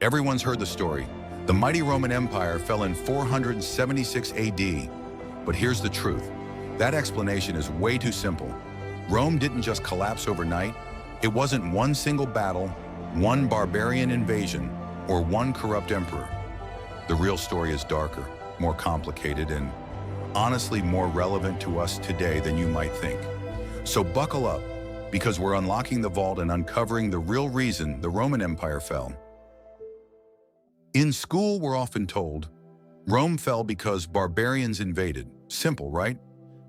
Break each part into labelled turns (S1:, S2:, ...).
S1: Everyone's heard the story. The mighty Roman Empire fell in 476 AD. But here's the truth. That explanation is way too simple. Rome didn't just collapse overnight. It wasn't one single battle, one barbarian invasion, or one corrupt emperor. The real story is darker, more complicated, and honestly more relevant to us today than you might think. So buckle up, because we're unlocking the vault and uncovering the real reason the Roman Empire fell. In school, we're often told, Rome fell because barbarians invaded. Simple, right?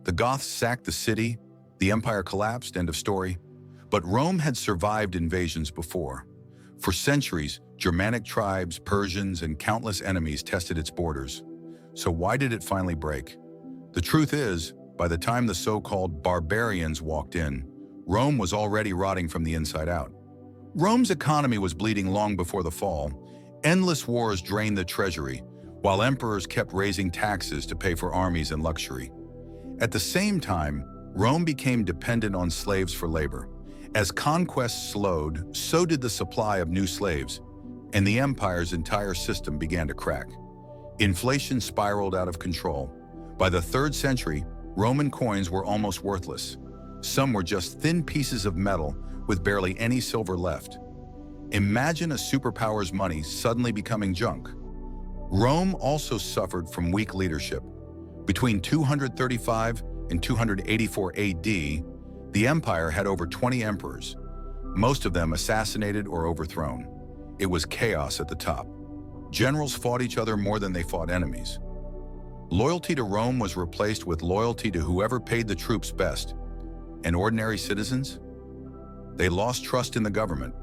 S1: The Goths sacked the city, the empire collapsed, end of story. But Rome had survived invasions before. For centuries, Germanic tribes, Persians, and countless enemies tested its borders. So why did it finally break? The truth is, by the time the so-called barbarians walked in, Rome was already rotting from the inside out. Rome's economy was bleeding long before the fall. Endless wars drained the treasury, while emperors kept raising taxes to pay for armies and luxury. At the same time, Rome became dependent on slaves for labor. As conquests slowed, so did the supply of new slaves, and the empire's entire system began to crack. Inflation spiraled out of control. By the 3rd century, Roman coins were almost worthless. Some were just thin pieces of metal with barely any silver left. Imagine a superpower's money suddenly becoming junk. Rome also suffered from weak leadership. Between 235 and 284 AD, the empire had over 20 emperors, most of them assassinated or overthrown. It was chaos at the top. Generals fought each other more than they fought enemies. Loyalty to Rome was replaced with loyalty to whoever paid the troops best. And ordinary citizens? They lost trust in the government.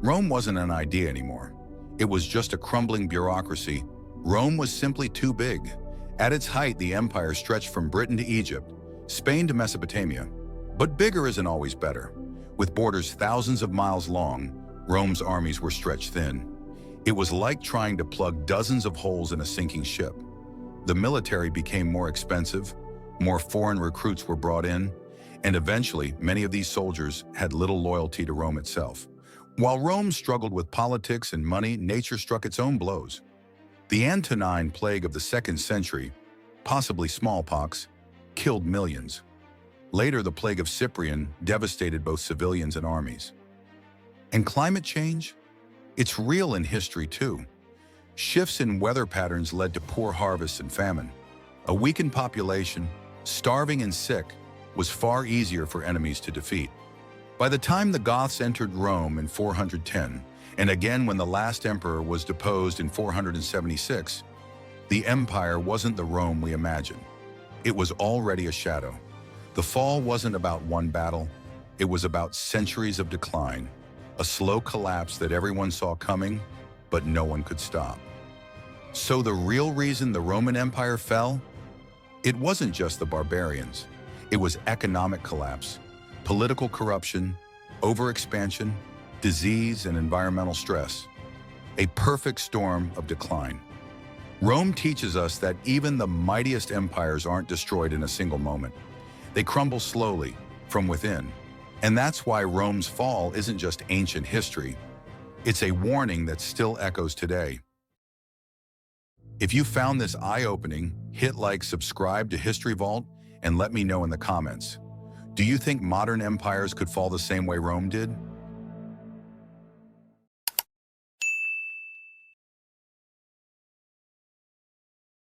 S1: Rome wasn't an idea anymore. It was just a crumbling bureaucracy. Rome was simply too big. At its height, the empire stretched from Britain to Egypt, Spain to Mesopotamia. But bigger isn't always better. With borders thousands of miles long, Rome's armies were stretched thin. It was like trying to plug dozens of holes in a sinking ship. The military became more expensive, more foreign recruits were brought in, and eventually many of these soldiers had little loyalty to Rome itself. While Rome struggled with politics and money, nature struck its own blows. The Antonine Plague of the 2nd century, possibly smallpox, killed millions. Later, the plague of Cyprian devastated both civilians and armies. And climate change? It's real in history too. Shifts in weather patterns led to poor harvests and famine. A weakened population, starving and sick, was far easier for enemies to defeat. By the time the Goths entered Rome in 410, and again when the last emperor was deposed in 476, the empire wasn't the Rome we imagine. It was already a shadow. The fall wasn't about one battle, it was about centuries of decline, a slow collapse that everyone saw coming, but no one could stop. So the real reason the Roman Empire fell? It wasn't just the barbarians. It was economic collapse, political corruption, overexpansion, disease, and environmental stress. A perfect storm of decline. Rome teaches us that even the mightiest empires aren't destroyed in a single moment. They crumble slowly, from within. And that's why Rome's fall isn't just ancient history. It's a warning that still echoes today. If you found this eye-opening, hit like, subscribe to History Vault, and let me know in the comments. Do you think modern empires could fall the same way Rome did?